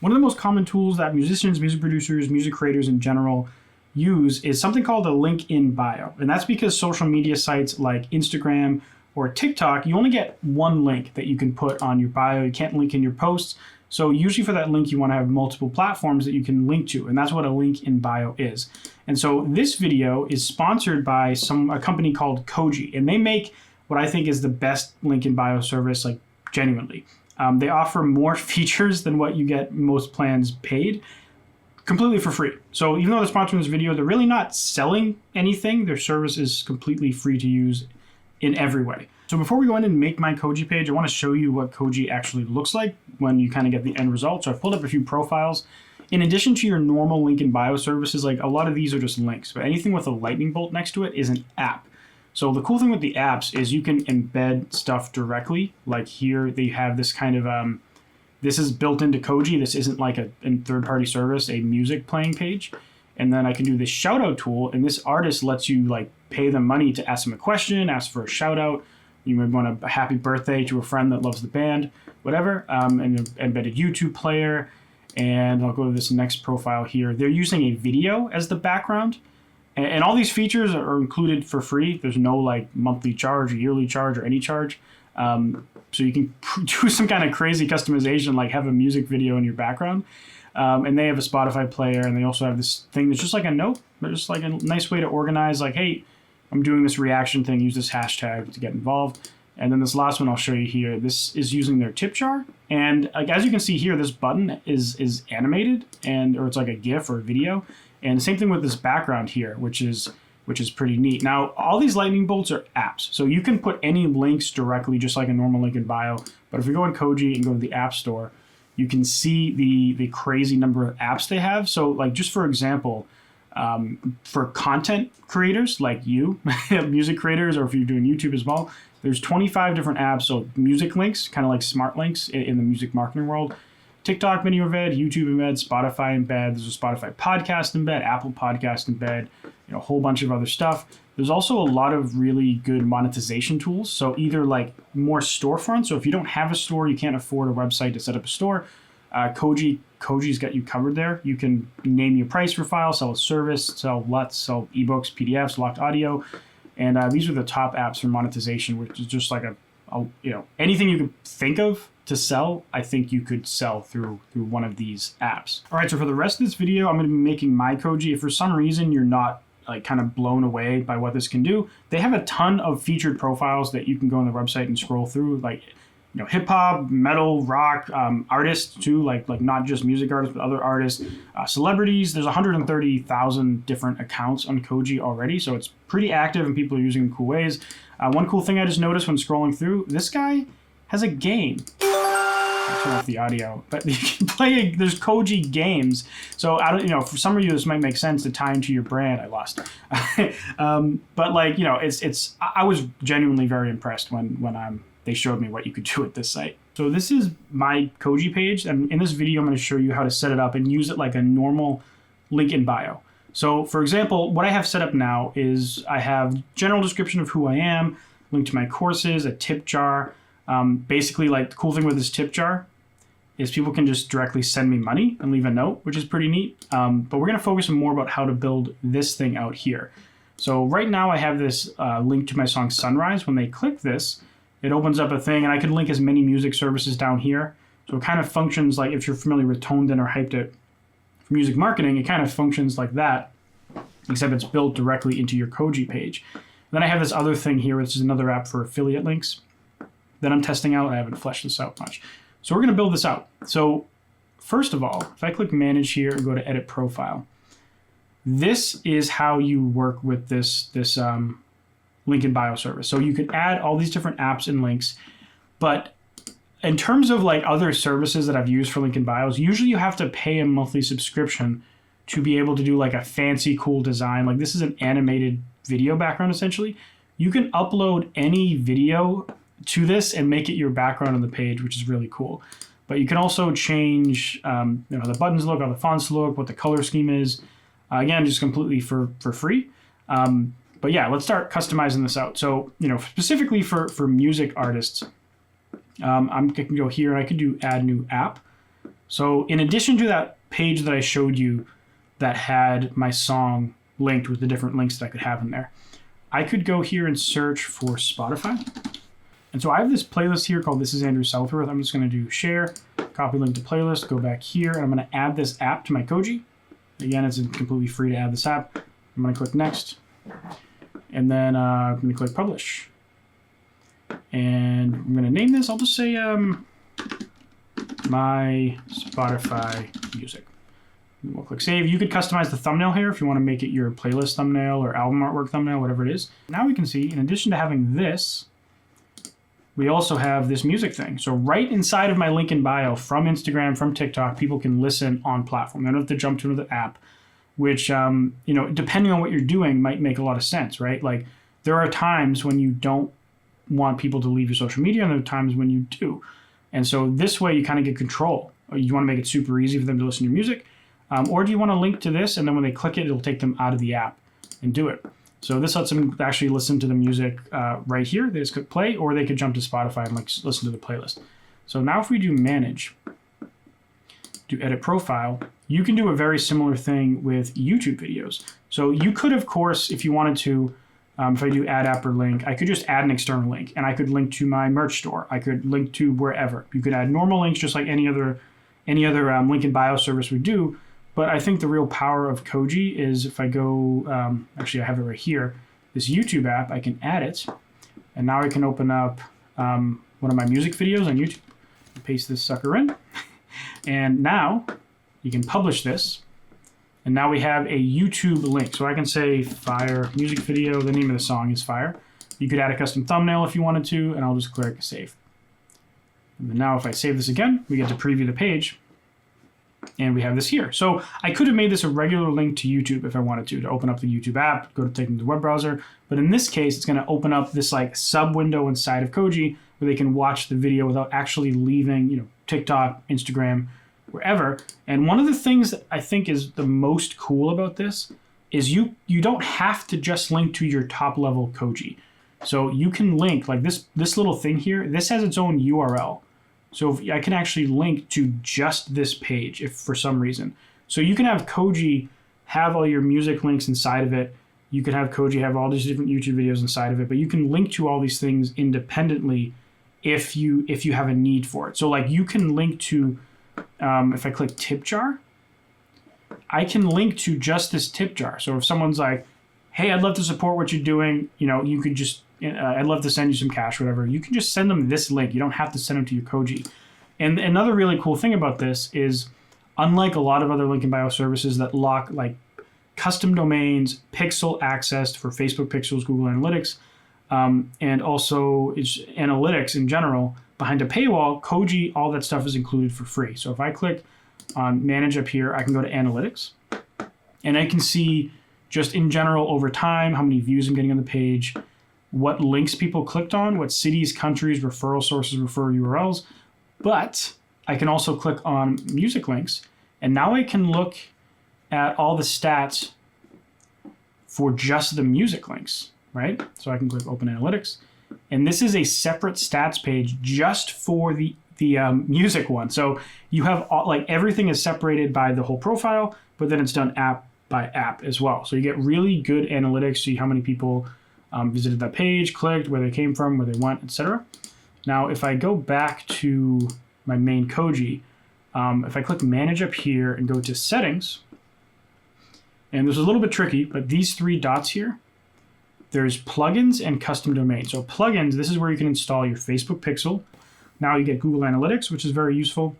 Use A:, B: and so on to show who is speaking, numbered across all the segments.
A: One of the most common tools that musicians, music producers, music creators in general use is something called a link in bio. And that's because social media sites like Instagram or TikTok, you only get one link that you can put on your bio. You can't link in your posts. So usually for that link, you want to have multiple platforms that you can link to. And that's what a link in bio is. And so this video is sponsored by a company called Koji. And they make what I think is the best link in bio service, like genuinely. They offer more features than what you get most plans paid, completely for free. So even though they're sponsoring this video, they're really not selling anything. Their service is completely free to use in every way. So before we go in and make my Koji page, I want to show you what Koji actually looks like when you kind of get the end result. So I've pulled up a few profiles. In addition to your normal link in bio services, like a lot of these are just links, but anything with a lightning bolt next to it is an app. So the cool thing with the apps is you can embed stuff directly. Like here they have this kind of, this is built into Koji. This isn't like a third-party service, a music playing page. And then I can do this shout out tool, and this artist lets you like pay them money to ask them a question, ask for a shout out. You might want a happy birthday to a friend that loves the band, whatever. And an embedded YouTube player. And I'll go to this next profile here. They're using a video as the background. And all these features are included for free. There's no like monthly charge or yearly charge or any charge. So you can do some kind of crazy customization, like have a music video in your background. And they have a Spotify player, and they also have this thing that's just like a note, but just like a nice way to organize, like, hey, I'm doing this reaction thing, use this hashtag to get involved. And then this last one I'll show you here, this is using their tip jar. And like as you can see here, this button is animated, or it's like a GIF or a video. And the same thing with this background here, which is pretty neat. Now, all these lightning bolts are apps. So you can put any links directly, just like a normal link in bio. But if you go in Koji and go to the App Store, you can see the crazy number of apps they have. So like just for example, for content creators like you, music creators, or if you're doing YouTube as well, there's 25 different apps. So music links, kind of like smart links in the music marketing world. TikTok video embed, YouTube embed, Spotify embed. There's a Spotify podcast embed, Apple podcast embed, a whole bunch of other stuff. There's also a lot of really good monetization tools. So either like more storefront. So if you don't have a store, you can't afford a website to set up a store. Koji's got you covered there. You can name your price for file, sell a service, sell LUTs, sell ebooks, PDFs, locked audio. And these are the top apps for monetization, which is just like anything you could think of to sell, I think you could sell through one of these apps. All right, so for the rest of this video, I'm going to be making my Koji. If for some reason you're not like kind of blown away by what this can do, they have a ton of featured profiles that you can go on the website and scroll through, like hip hop, metal, rock, artists too, like not just music artists, but other artists, celebrities. There's 130,000 different accounts on Koji already, so it's pretty active and people are using it in cool ways. One cool thing I just noticed when scrolling through, this guy has a game. I'll turn off the audio, but you can play. There's Koji games, so I don't. For some of you, this might make sense to tie into your brand. I lost, but like it's. I was genuinely very impressed when they showed me what you could do with this site. So this is my Koji page, and in this video, I'm going to show you how to set it up and use it like a normal link in bio. So, for example, what I have set up now is I have general description of who I am, link to my courses, a tip jar. Basically, like the cool thing with this tip jar is people can just directly send me money and leave a note, which is pretty neat. But we're going to focus more about how to build this thing out here. So right now I have this link to my song Sunrise. When they click this, it opens up a thing, and I can link as many music services down here. So it kind of functions like, if you're familiar with Toned or Hyped It for music marketing, it kind of functions like that, except it's built directly into your Koji page. Then I have this other thing here, which is another app for affiliate links that I'm testing out. I haven't fleshed this out much. So we're going to build this out. So first of all, if I click Manage here and go to Edit Profile, this is how you work with this link in bio service. So you can add all these different apps and links, but in terms of like other services that I've used for link in bios, usually you have to pay a monthly subscription to be able to do like a fancy, cool design. Like this is an animated video background essentially. You can upload any video to this and make it your background on the page, which is really cool. But you can also change the buttons look, how the fonts look, what the color scheme is. Again, just completely for free. But yeah, let's start customizing this out. So, specifically for music artists, I can go here and I can do add new app. So in addition to that page that I showed you that had my song linked with the different links that I could have in there, I could go here and search for Spotify. And so I have this playlist here called This is Andrew Southworth. I'm just going to do share, copy link to playlist, go back here, and I'm going to add this app to my Koji. Again, it's completely free to add this app. I'm going to click next, and then I'm going to click publish. And I'm going to name this, I'll just say my Spotify music. And we'll click save. You could customize the thumbnail here if you want to make it your playlist thumbnail or album artwork thumbnail, whatever it is. Now we can see, in addition to having this, we also have this music thing. So right inside of my link in bio from Instagram, from TikTok, people can listen on platform. They don't have to jump to another app, which, depending on what you're doing, might make a lot of sense, right? Like, there are times when you don't want people to leave your social media, and there are times when you do. And so this way you kind of get control. You want to make it super easy for them to listen to your music. Or do you want to link to this, and then when they click it, it'll take them out of the app and do it. So this lets them actually listen to the music right here. They just click play, or they could jump to Spotify and listen to the playlist. So now if we do manage, do edit profile, you can do a very similar thing with YouTube videos. So you could, of course, if you wanted to, if I do add app or link, I could just add an external link, and I could link to my merch store. I could link to wherever. You could add normal links just like any other link in bio service would do. But I think the real power of Koji is if I go, actually I have it right here, this YouTube app, I can add it. And now I can open up one of my music videos on YouTube. Paste this sucker in. And now you can publish this. And now we have a YouTube link. So I can say Fire music video, the name of the song is Fire. You could add a custom thumbnail if you wanted to, and I'll just click save. And then now if I save this again, we get to preview the page. And we have this here. So I could have made this a regular link to YouTube if I wanted to open up the YouTube app, go to take them to the web browser. But in this case, it's going to open up this like sub window inside of Koji where they can watch the video without actually leaving, TikTok, Instagram, wherever. And one of the things that I think is the most cool about this is you don't have to just link to your top level Koji. So you can link like this little thing here. This has its own URL. So if I can actually link to just this page if for some reason. So you can have Koji have all your music links inside of it. You can have Koji have all these different YouTube videos inside of it, but you can link to all these things independently if you have a need for it. So like you can link to, if I click tip jar, I can link to just this tip jar. So if someone's like, hey, I'd love to support what you're doing, you could just, I'd love to send you some cash, whatever. You can just send them this link. You don't have to send them to your Koji. And another really cool thing about this is, unlike a lot of other link in bio services that lock like custom domains, pixel access for Facebook pixels, Google Analytics, and also it's analytics in general, behind a paywall, Koji, all that stuff is included for free. So if I click on manage up here, I can go to analytics, and I can see just in general over time how many views I'm getting on the page, what links people clicked on, what cities, countries, referral sources, referral URLs. But I can also click on music links, and now I can look at all the stats for just the music links, right? So I can click open analytics, and this is a separate stats page just for the music one. So you have like everything is separated by the whole profile, but then it's done app by app as well. So you get really good analytics, see how many people visited that page, clicked, where they came from, where they went, etc. Now, if I go back to my main Koji, if I click manage up here and go to settings, and this is a little bit tricky, but these three dots here, there's plugins and custom domains. So plugins, this is where you can install your Facebook pixel. Now you get Google Analytics, which is very useful,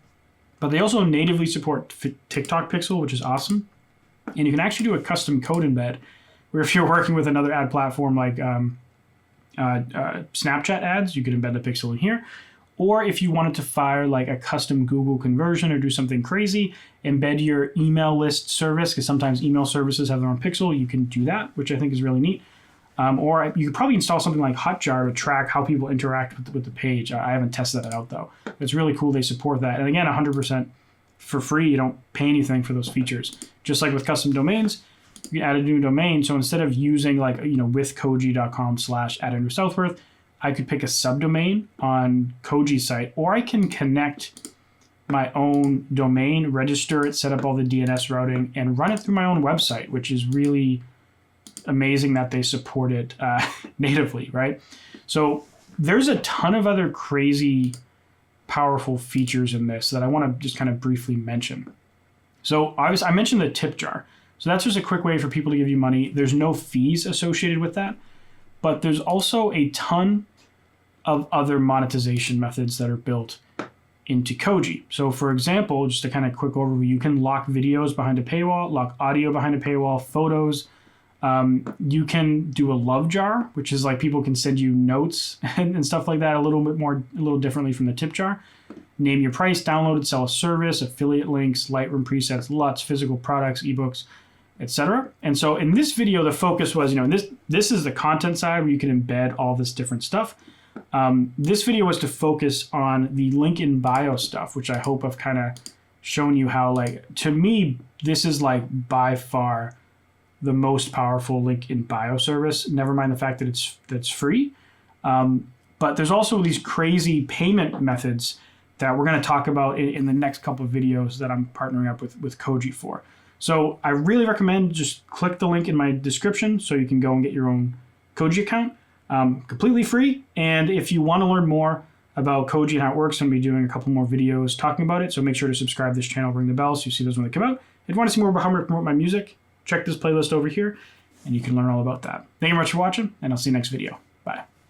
A: but they also natively support TikTok pixel, which is awesome. And you can actually do a custom code embed, where if you're working with another ad platform like Snapchat ads, you could embed the pixel in here. Or if you wanted to fire like a custom Google conversion or do something crazy, embed your email list service, because sometimes email services have their own pixel, you can do that, which I think is really neat. Or you could probably install something like Hotjar to track how people interact with the page. I haven't tested that out though. It's really cool they support that. And again, 100% for free. You don't pay anything for those features. Just like with custom domains, you can add a new domain. So instead of using like, withkoji.com/@AndrewSouthworth, I could pick a subdomain on Koji's site, or I can connect my own domain, register it, set up all the DNS routing, and run it through my own website, which is really amazing that they support it natively, right? So there's a ton of other crazy, powerful features in this that I want to just kind of briefly mention. So obviously, I mentioned the tip jar. So that's just a quick way for people to give you money. There's no fees associated with that, but there's also a ton of other monetization methods that are built into Koji. So for example, just a kind of quick overview, you can lock videos behind a paywall, lock audio behind a paywall, photos. You can do a love jar, which is like people can send you notes and stuff like that a little differently from the tip jar. Name your price, download it, sell a service, affiliate links, Lightroom presets, LUTs, physical products, ebooks, etc. And so in this video, the focus was, this is the content side where you can embed all this different stuff. This video was to focus on the link in bio stuff, which I hope I've kind of shown you how, like, to me, this is like by far the most powerful link in bio service. Never mind the fact that it's free. But there's also these crazy payment methods that we're going to talk about in the next couple of videos that I'm partnering up with Koji for. So I really recommend just click the link in my description so you can go and get your own Koji account. Completely free. And if you want to learn more about Koji and how it works, I'm going to be doing a couple more videos talking about it. So make sure to subscribe to this channel, ring the bell so you see those when they come out. If you want to see more about how to promote my music, check this playlist over here and you can learn all about that. Thank you very much for watching, and I'll see you next video. Bye.